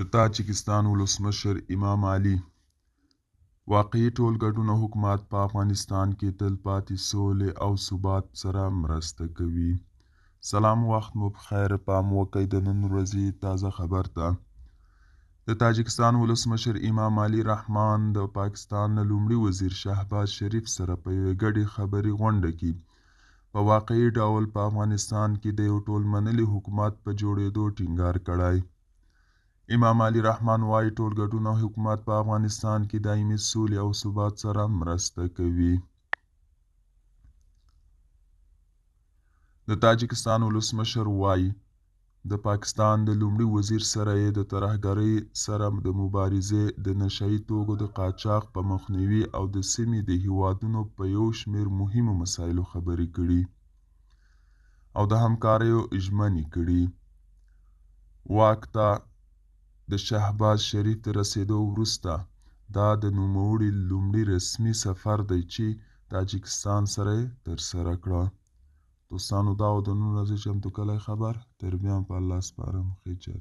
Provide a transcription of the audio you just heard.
د تاجکستان ولسمشر امام علي واقعي ټولګډون حکومت په افغانستان کې تلپاتې سولې او ثبات سره مرسته کوي. سلام، وخت مو بخیر. پام وکړئ د نن ورځې تازه خبر ته. د تاجکستان ولسمشر امام علي رحمان د پاکستان لومړي وزیر شهباز شریف سره په یوې ګډې خبري غونډه کې په واقعي ډول په افغانستان کې د یو ټول منلي حکومت په جوړېدو ټینګار کړی. امام علي رحمان وایي ټولګډون حکومت په افغانستان کې دایمي سولې او ثبات سره مرسته کوي. د تاجکستان ولسمشر وایي د پاکستان د لومړي وزیر سره یې د ترهګرۍ سره د مبارزې، د نشه یي توکو د قاچاق په مخنیوي او د سیمې د هیوادونو په یو شمېر مهمو مسایلو خبرې کړي او د همکاریو ژمنې کړي. واک ته د شهباز شریف د رسېدو وروسته دا د نوموړي لومړي رسمي سفر دی چې تاجکستان سره یې ترسره کړه. دوستانو، دا و د نن ورځې چمتو کلی خبر. تر بیا په الله سپارم. ښې چارې